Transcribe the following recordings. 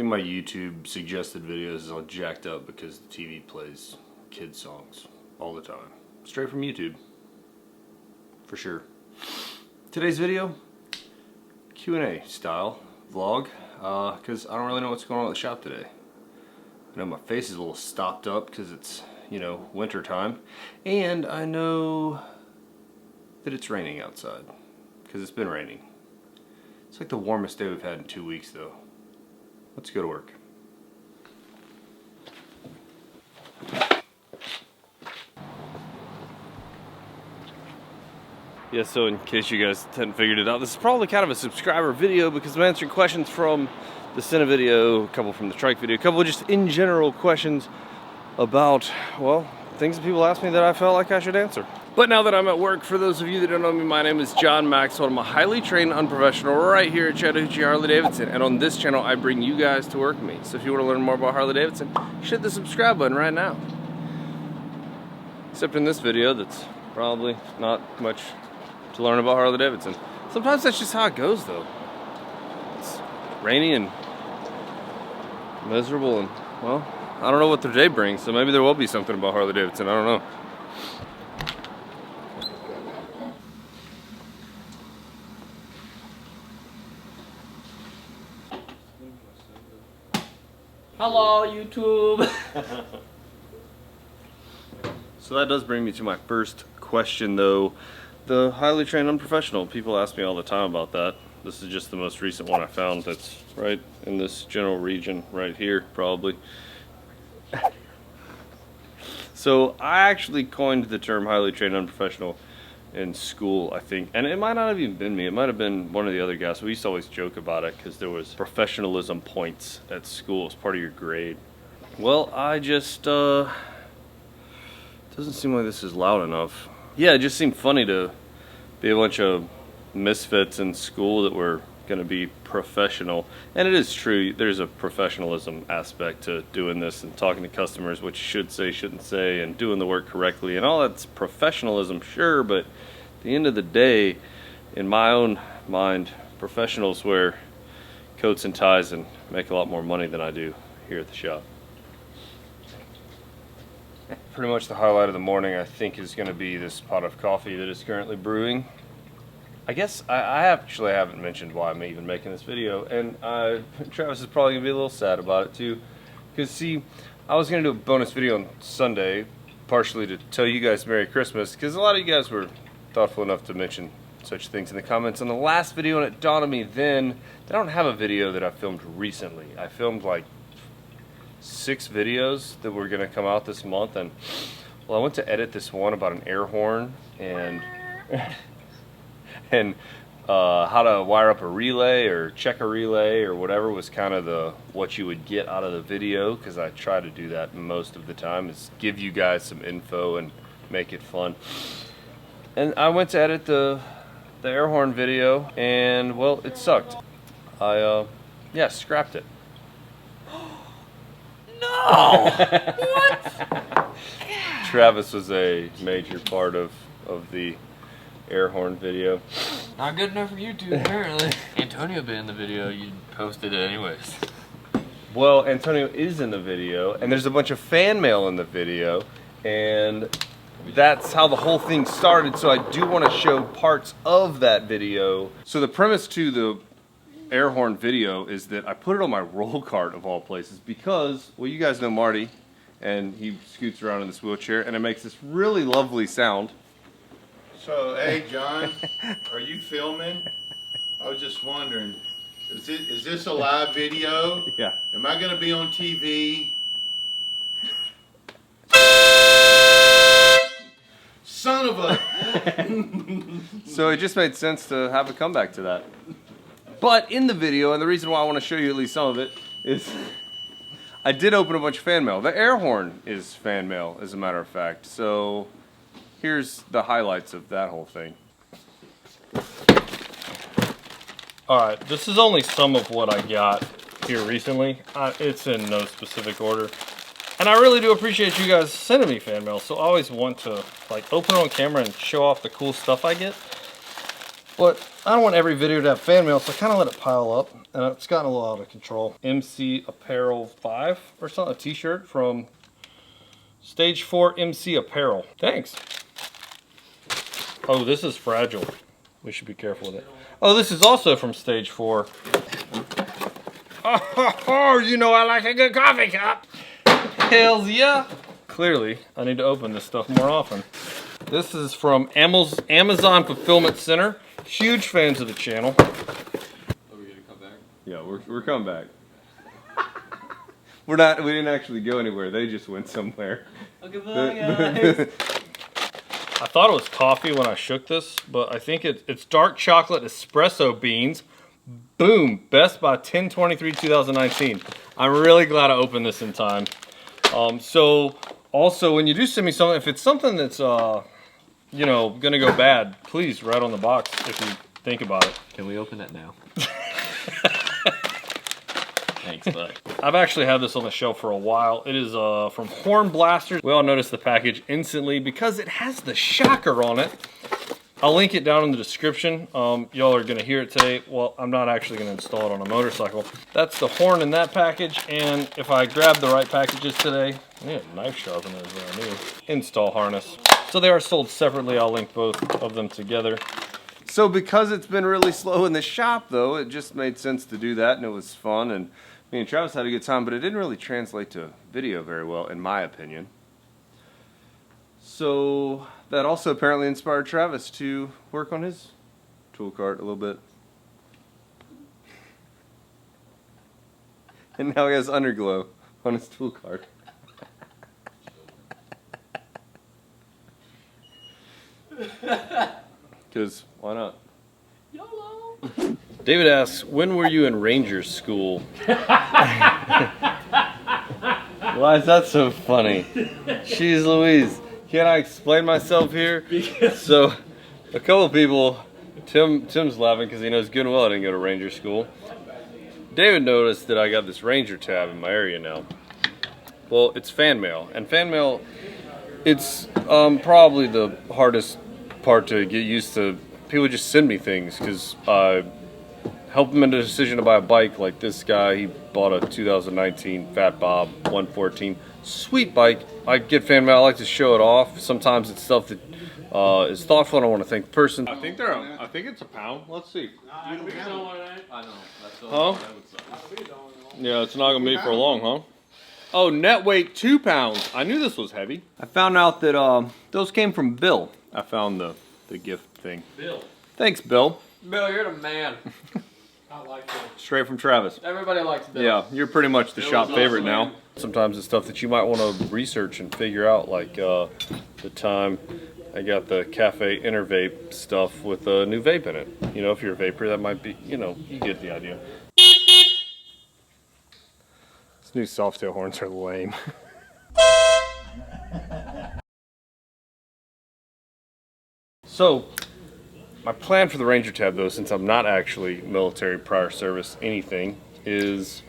think my YouTube suggested videos is all jacked up because the TV plays kids songs all the time. Straight from YouTube. For sure. Today's video, Q&A style vlog, because I don't really know what's going on at the shop today. I know my face is a little stopped up because it's, you know, winter time, and I know that it's raining outside because it's been raining. It's like the warmest day we've had in 2 weeks though. Let's go to work. Yeah, so in case you guys hadn't figured it out, this is probably kind of a subscriber video because I'm answering questions from the Sena video, a couple from the Trike video, a couple of just in general questions about, well, things that people ask me that I felt like I should answer. But now that I'm at work, for those of you that don't know me, my name is John Maxwell. I'm a highly trained unprofessional right here at Chattahoochee Harley Davidson, and on this channel I bring you guys to work with me. So if you want to learn more about Harley Davidson, hit the subscribe button right now. Except in this video, that's probably not much to learn about Harley Davidson. Sometimes that's just how it goes though. It's rainy and miserable, and well, I don't know what the day brings, so maybe there will be something about Harley Davidson, I don't know. Hello, YouTube. So that does bring me to my first question though. The highly trained unprofessional. People ask me all the time about that. This is just the most recent one I found that's right in this general region right here, probably. So I actually coined the term highly trained unprofessional in school, I think. And it might not have even been me. It might have been one of the other guys. We used to always joke about it because there was professionalism points at school as part of your grade. Well, I just, doesn't seem like this is loud enough. Yeah, it just seemed funny to be a bunch of misfits in school that were going to be professional. And it is true, there's a professionalism aspect to doing this and talking to customers, what you should say, shouldn't say, and doing the work correctly. And all that's professionalism, sure, but at the end of the day, in my own mind, professionals wear coats and ties and make a lot more money than I do here at the shop. Pretty much the highlight of the morning, I think, is going to be this pot of coffee that is currently brewing. I guess I actually haven't mentioned why I'm even making this video, and Travis is probably going to be a little sad about it too. Because see, I was going to do a bonus video on Sunday, partially to tell you guys Merry Christmas, because a lot of you guys were thoughtful enough to mention such things in the comments on the last video, and it dawned on me then that I don't have a video that I filmed recently. I filmed like 6 videos that were going to come out this month, and well, I went to edit this one about an air horn and how to wire up a relay or check a relay or whatever was kind of what you would get out of the video, because I try to do that most of the time, is give you guys some info and make it fun. And I went to edit the air horn video, and well, it sucked. I yeah, scrapped it. No! What? Travis was a major part of the air horn video. Not good enough for YouTube, apparently. Antonio been in the video, you posted it anyways. Well, Antonio is in the video, and there's a bunch of fan mail in the video, and that's how the whole thing started, so I do want to show parts of that video. So the premise to the air horn video is that I put it on my roll cart of all places because, well, you guys know Marty, and he scoots around in this wheelchair, and it makes this really lovely sound. So, hey John, are you filming? I was just wondering, is this a live video? Yeah. Am I going to be on TV? Son of a... So it just made sense to have a comeback to that. But in the video, and the reason why I want to show you at least some of it, is I did open a bunch of fan mail. The air horn is fan mail, as a matter of fact. So here's the highlights of that whole thing. Alright, this is only some of what I got here recently. It's in no specific order. And I really do appreciate you guys sending me fan mail, so I always want to like open it on camera and show off the cool stuff I get. But I don't want every video to have fan mail, so I kind of let it pile up, and it's gotten a little out of control. MC Apparel 5 or something, a t-shirt from Stage 4 MC Apparel. Thanks. Oh, this is fragile. We should be careful with it. Oh, this is also from Stage 4. Oh, you know I like a good coffee cup. Hells yeah. Clearly, I need to open this stuff more often. This is from Amazon Fulfillment Center. Huge fans of the channel. Are we gonna come back? Yeah, we're coming back. We didn't actually go anywhere. They just went somewhere. Okay, bye guys. I thought it was coffee when I shook this, but I think it's dark chocolate espresso beans. Boom, best by 10/23/2019. I'm really glad I opened this in time. So also when you do send me something, if it's something that's you know, gonna go bad, please write on the box if you think about it. Can we open it now? Thanks, bud. I've actually had this on the shelf for a while. It is from Horn Blasters. We all noticed the package instantly because it has the shocker on it. I'll link it down in the description. Y'all are gonna hear it today. Well, I'm not actually gonna install it on a motorcycle. That's the horn in that package, and if I grab the right packages today, yeah, knife sharpener is what I need. Install harness. So they are sold separately. I'll link both of them together. So because it's been really slow in the shop though, it just made sense to do that, and it was fun, and me and Travis had a good time, but it didn't really translate to video very well, in my opinion. So that also apparently inspired Travis to work on his tool cart a little bit. And now he has underglow on his tool cart. Because why not? YOLO! David asks, when were you in Ranger school? Why is that so funny? Jeez Louise. Can I explain myself here? So, a couple of people, Tim's laughing because he knows good and well I didn't go to Ranger school. David noticed that I got this Ranger tab in my area now. Well, it's fan mail, and fan mail, it's probably the hardest part to get used to. People just send me things because I help them in the decision to buy a bike. Like this guy, he bought a 2019 Fat Bob 114. Sweet bike. I get fan mail. I like to show it off. Sometimes it's stuff that is thoughtful, and I want to thank the person. I think it's a pound. Let's see. I know. That's Huh? Yeah, it's not gonna be for long, huh? Oh, net weight 2 pounds. I knew this was heavy. I found out that those came from Bill. I found the gift thing. Bill. Thanks, Bill. Bill, you're the man. I like Bill. Straight from Travis. Everybody likes Bill. Yeah, you're pretty much the Bill shop is favorite awesome, now. man. Sometimes it's stuff that you might want to research and figure out, like the time I got the Cafe Inner Vape stuff with a new vape in it. You know, if you're a vapor, that might be, you know, you get the idea. These new Softail horns are lame. So, my plan for the Ranger tab, though, since I'm not actually military, prior service, anything, is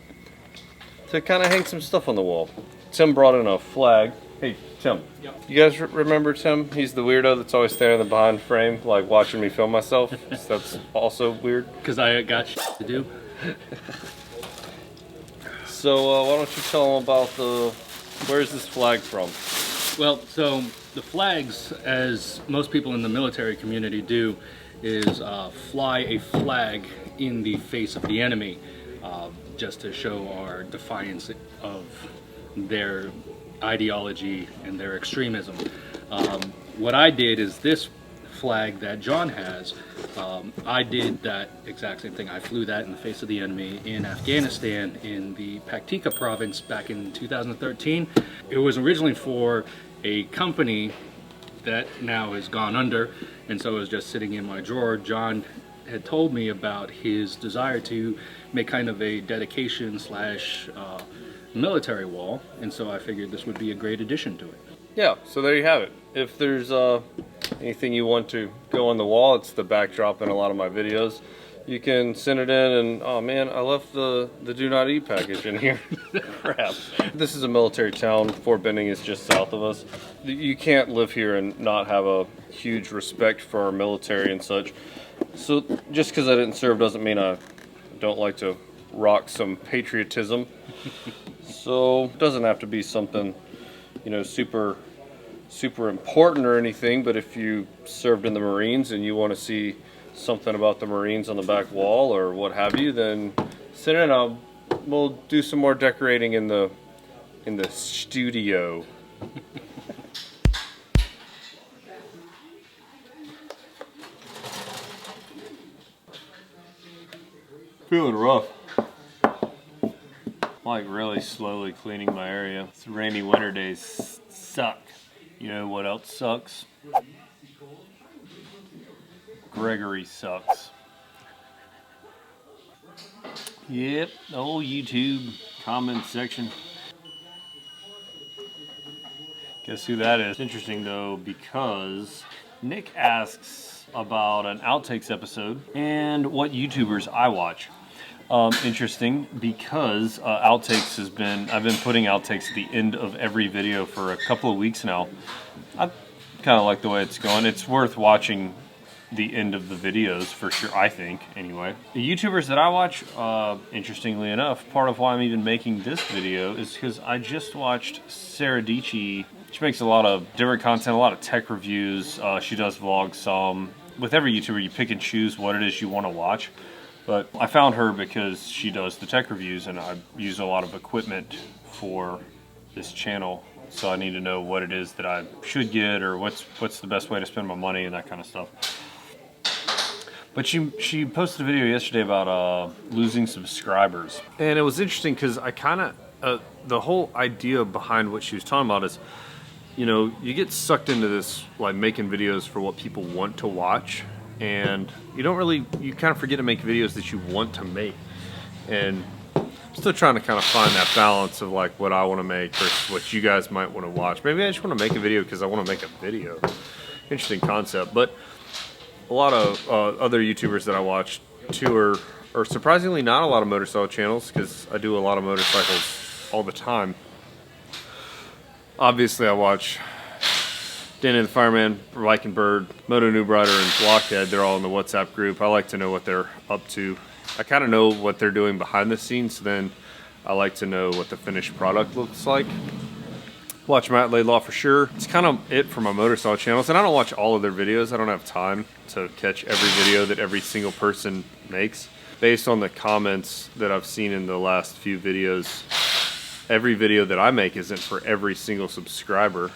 to kind of hang some stuff on the wall. Tim brought in a flag. Hey, Tim. Yep. You guys remember Tim? He's the weirdo that's always standing in the behind frame, like watching me film myself. That's also weird. Because I got shit to do. So, why don't you tell them about where's this flag from? Well, so the flags, as most people in the military community do, is fly a flag in the face of the enemy, just to show our defiance of their ideology and their extremism. What I did is this flag that John has, I did that exact same thing. I flew that in the face of the enemy in Afghanistan in the Paktika province back in 2013. It was originally for a company that now has gone under, and so it was just sitting in my drawer. John had told me about his desire to make kind of a dedication slash military wall, and so I figured this would be a great addition to it. Yeah, so there you have it. If there's anything you want to go on the wall, it's the backdrop in a lot of my videos. You can send it in, and oh man, I left the do not eat package in here. Crap. This is a military town. Fort Benning is just south of us. You can't live here and not have a huge respect for our military and such. So just because I didn't serve doesn't mean I don't like to rock some patriotism. So it doesn't have to be something, you know, super important or anything, but if you served in the Marines and you want to see something about the Marines on the back wall or what have you, then send it in. We'll do some more decorating in the studio. Feeling rough. Like really slowly cleaning my area. These rainy winter days suck. You know what else sucks? Gregory sucks. Yep, the whole YouTube comment section. Guess who that is? Interesting though, because Nick asks about an outtakes episode and what YouTubers I watch. Interesting because outtakes I've been putting outtakes at the end of every video for a couple of weeks now. I kind of like the way it's going. It's worth watching the end of the videos for sure, I think, anyway. The YouTubers that I watch, interestingly enough, part of why I'm even making this video is because I just watched Sarah Dici. She makes a lot of different content, a lot of tech reviews. She does vlogs some. With every YouTuber, you pick and choose what it is you want to watch. But I found her because she does the tech reviews, and I use a lot of equipment for this channel. So I need to know what it is that I should get, or what's the best way to spend my money and that kind of stuff. But she posted a video yesterday about losing subscribers. And it was interesting because I kind of, the whole idea behind what she was talking about is, you know, you get sucked into this, like making videos for what people want to watch. And you kind of forget to make videos that you want to make. And I'm still trying to kind of find that balance of like what I want to make versus what you guys might want to watch. Maybe I just want to make a video because I want to make a video. Interesting concept. But a lot of other YouTubers that I watch too are surprisingly not a lot of motorcycle channels, because I do a lot of motorcycles all the time. Obviously I watch Danny the Fireman, Viking Bird, Moto Noob Rider, and Blockhead. They're all in the WhatsApp group. I like to know what they're up to. I kind of know what they're doing behind the scenes, so then I like to know what the finished product looks like. Watch Matt Laidlaw for sure. It's kind of it for my motorcycle channels, and I don't watch all of their videos. I don't have time to catch every video that every single person makes. Based on the comments that I've seen in the last few videos, every video that I make isn't for every single subscriber.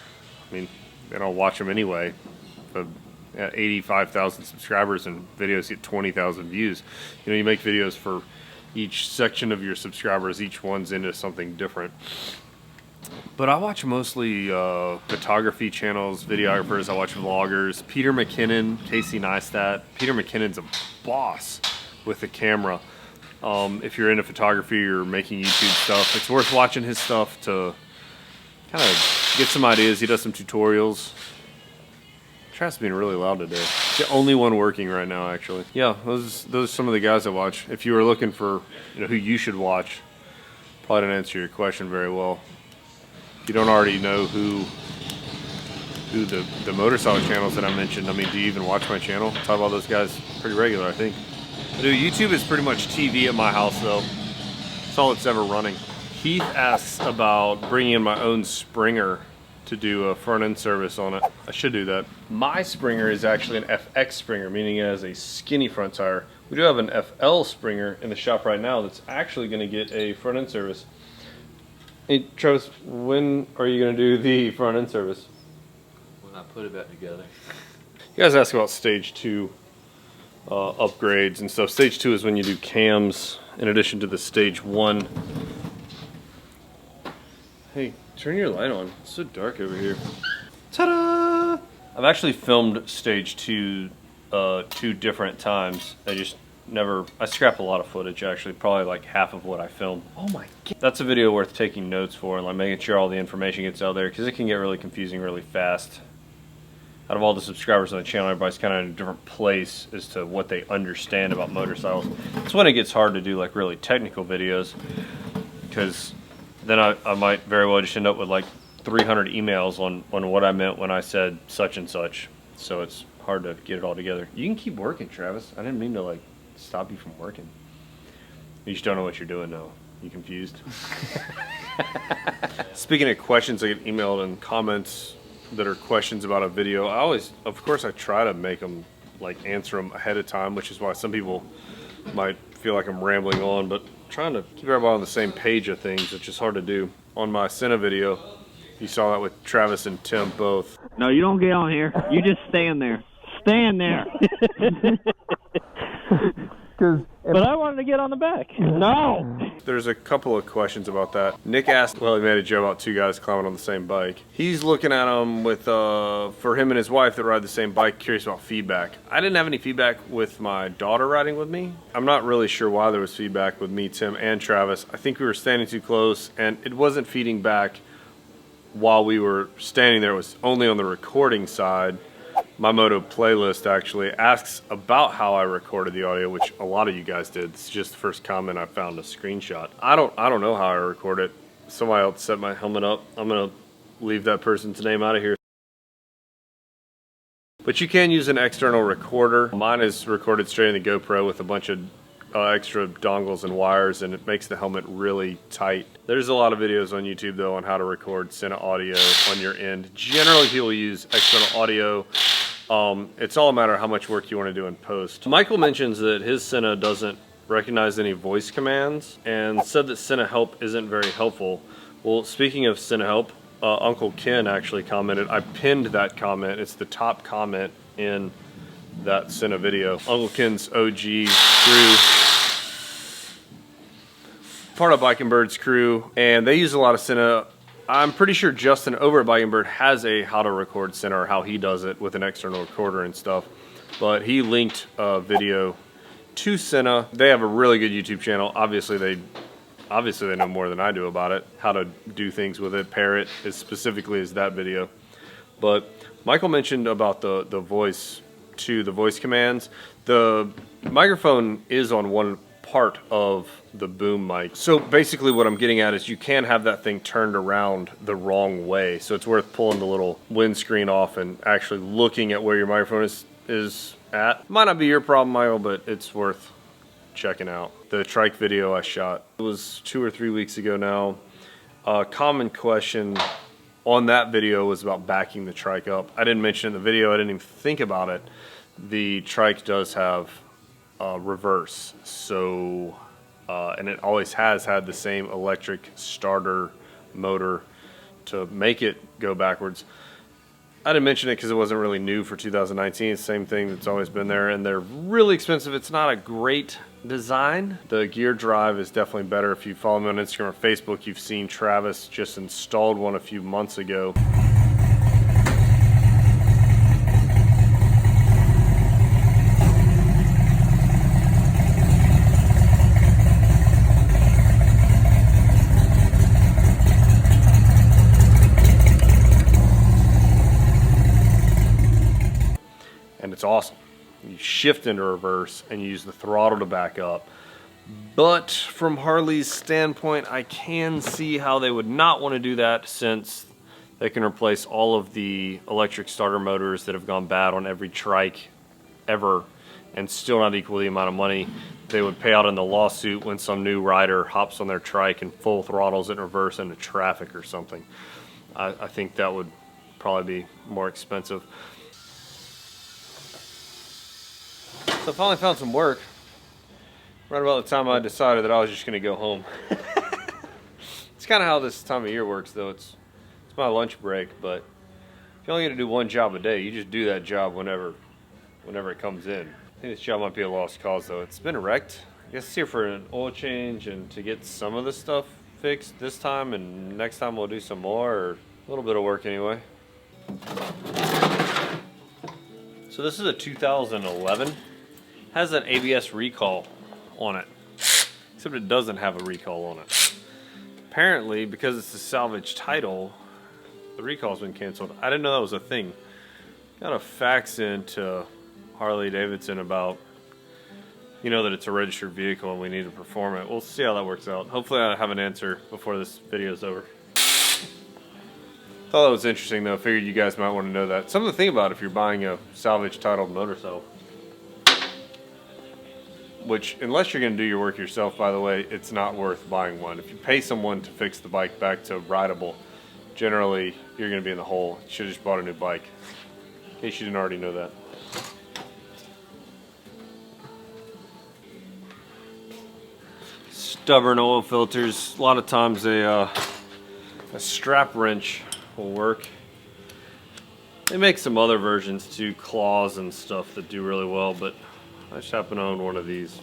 I mean, they don't watch them anyway. But at 85,000 subscribers and videos get 20,000 views. You know, you make videos for each section of your subscribers. Each one's into something different. But I watch mostly photography channels, videographers. I watch vloggers. Peter McKinnon, Casey Neistat. Peter McKinnon's a boss with the camera. If you're into photography or making YouTube stuff, it's worth watching his stuff to kind of get some ideas. He does some tutorials. Trap's being really loud today. It's the only one working right now, actually. Yeah, those are some of the guys I watch. If you were looking for, you know, who you should watch, probably didn't answer your question very well. If you don't already know who the motorcycle channels that I mentioned, I mean, do you even watch my channel? I talk about those guys pretty regular, I think. Dude, YouTube is pretty much TV at my house, though. That's all it's ever running. Keith asks about bringing in my own Springer to do a front end service on it. I should do that. My Springer is actually an FX Springer, meaning it has a skinny front tire. We do have an FL Springer in the shop right now that's actually going to get a front end service. Hey Travis, when are you going to do the front end service? When I put it back together. You guys ask about stage 2 upgrades and stuff. Stage 2 is when you do cams in addition to the stage 1. Hey, turn your light on. It's so dark over here. Ta-da! I've actually filmed stage 2 2 different times. I scrap a lot of footage, actually, probably like half of what I filmed. Oh my god. That's a video worth taking notes for and like making sure all the information gets out there, because it can get really confusing really fast. Out of all the subscribers on the channel, everybody's kind of in a different place as to what they understand about motorcycles. It's when it gets hard to do like really technical videos, because then I might very well just end up with like 300 emails on what I meant when I said such and such. So it's hard to get it all together. You can keep working, Travis. I didn't mean to like stop you from working. You just don't know what you're doing now. You confused? Speaking of questions I get emailed and comments that are questions about a video, I always, of course, I try to make them, like, answer them ahead of time, which is why some people might feel like I'm rambling on, but trying to keep everybody on the same page of things, which is hard to do. On my Sena video, you saw that with Travis and Tim both. No, you don't get on here. You just stand there. Stand there. But I wanted to get on the back. No! There's a couple of questions about that. Nick asked, well, he made a joke about two guys climbing on the same bike. He's looking at them with, for him and his wife that ride the same bike, curious about feedback. I didn't have any feedback with my daughter riding with me. I'm not really sure why there was feedback with me, Tim, and Travis. I think we were standing too close, and it wasn't feeding back while we were standing there. It was only on the recording side. My Moto playlist actually asks about how I recorded the audio, which a lot of you guys did. It's just the first comment I found a screenshot. I don't know how I record it. Somebody else set my helmet up. I'm gonna leave that person's name out of here. But you can use an external recorder. Mine is recorded straight in the GoPro with a bunch of extra dongles and wires, and it makes the helmet really tight. There's a lot of videos on YouTube though on how to record Sena audio on your end. Generally people use external audio. It's all a matter of how much work you want to do in post. Michael mentions that his Sena doesn't recognize any voice commands and said that Sena Help isn't very helpful. Well, speaking of Sena Help, Uncle Ken actually commented. I pinned that comment. It's the top comment in that Sena video. Uncle Ken's OG crew, part of Biking Bird's crew, and they use a lot of Sena. I'm pretty sure Justin over at Biking Bird has a how to record Sena, or how he does it with an external recorder and stuff. But he linked a video to Sena. They have a really good YouTube channel. Obviously they know more than I do about it, how to do things with it, pair it as specifically as that video. But Michael mentioned about the voice to the voice commands. The microphone is on one part of the boom mic. So basically what I'm getting at is you can have that thing turned around the wrong way. So it's worth pulling the little windscreen off and actually looking at where your microphone is at. Might not be your problem, Michael, but it's worth checking out. The Trike video I shot, it was 2 or 3 weeks ago now. A common question on that video was about backing the Trike up. I didn't mention in the video, I didn't even think about it. The Trike does have reverse, so and it always has had the same electric starter motor to make it go backwards. I didn't mention it because it wasn't really new for 2019. It's the same thing that's always been there, and they're really expensive. It's not a great design. The gear drive is definitely better. If you follow me on Instagram or Facebook, you've seen Travis just installed one a few months ago. And it's awesome. You shift into reverse and you use the throttle to back up. But from Harley's standpoint, I can see how they would not want to do that, since they can replace all of the electric starter motors that have gone bad on every Trike ever and still not equal the amount of money they would pay out in the lawsuit when some new rider hops on their Trike and full throttles in reverse into traffic or something. I think that would probably be more expensive. So I finally found some work right about the time I decided that I was just going to go home. It's kind of how this time of year works, though. It's my lunch break, but if you only get to do one job a day, you just do that job whenever it comes in. I think this job might be a lost cause, though. It's been wrecked. I guess it's here for an oil change and to get some of the stuff fixed this time, and next time we'll do some more, or a little bit of work anyway. So this is a 2011. Has an ABS recall on it, except it doesn't have a recall on it. Apparently, because it's a salvage title, the recall's been canceled. I didn't know that was a thing. Got a fax into Harley Davidson about, you know, that it's a registered vehicle and we need to perform it. We'll see how that works out. Hopefully I have an answer before this video is over. Thought that was interesting though. I figured you guys might want to know that. Something to think about if you're buying a salvage titled motorcycle. Which, unless you're going to do your work yourself, by the way, it's not worth buying one. If you pay someone to fix the bike back to rideable, generally you're going to be in the hole. You should have just bought a new bike. In case you didn't already know that. Stubborn oil filters. A lot of times a strap wrench will work. They make some other versions too, claws and stuff that do really well, but I just happen to own one of these.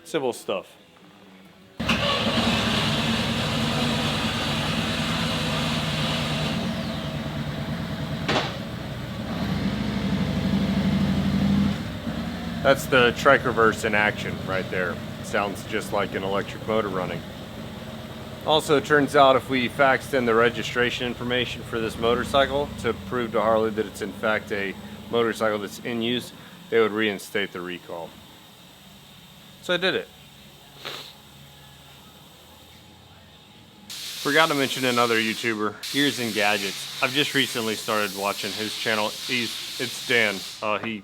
Simple stuff. That's the Trike reverse in action right there. Sounds just like an electric motor running. Also, it turns out if we faxed in the registration information for this motorcycle to prove to Harley that it's in fact a motorcycle that's in use, they would reinstate the recall. So I did it. Forgot to mention another YouTuber, Gears and Gadgets. I've just recently started watching his channel. It's Dan. He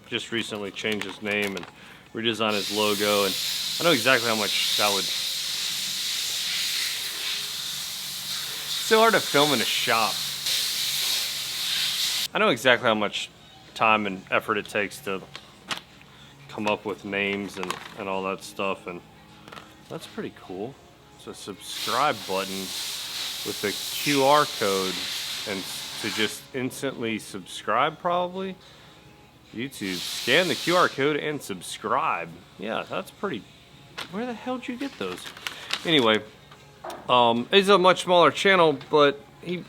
just recently changed his name and redesigned his logo, and I know exactly how much that would. It's so hard to film in a shop. I know exactly how much time and effort it takes to come up with names and all that stuff, and that's pretty cool. It's a subscribe button with a QR code and to just instantly subscribe probably. YouTube, scan the QR code and subscribe. Yeah, that's pretty. Where the hell did you get those? Anyway, it's a much smaller channel, but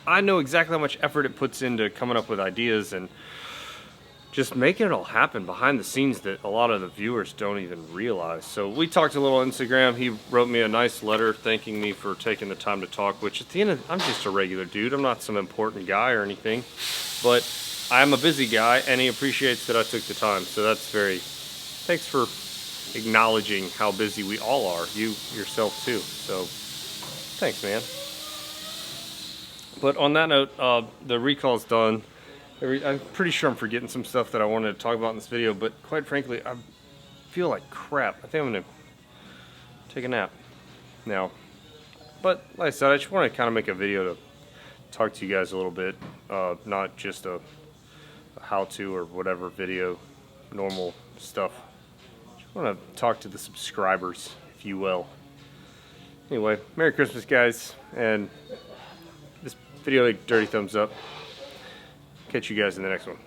I know exactly how much effort it puts into coming up with ideas and just making it all happen behind the scenes that a lot of the viewers don't even realize. So we talked a little on Instagram. He wrote me a nice letter thanking me for taking the time to talk, which at the end of, I'm just a regular dude. I'm not some important guy or anything, but I'm a busy guy, and he appreciates that I took the time. So that's thanks for acknowledging how busy we all are, you yourself too. So thanks, man. But on that note, the recall's done. I'm pretty sure I'm forgetting some stuff that I wanted to talk about in this video, but quite frankly, I feel like crap. I think I'm gonna take a nap now. But like I said, I just want to kind of make a video to talk to you guys a little bit, not just a how-to or whatever video, normal stuff. Just want to talk to the subscribers, if you will. Anyway, Merry Christmas, guys, and this video, like, dirty thumbs up. Catch you guys in the next one.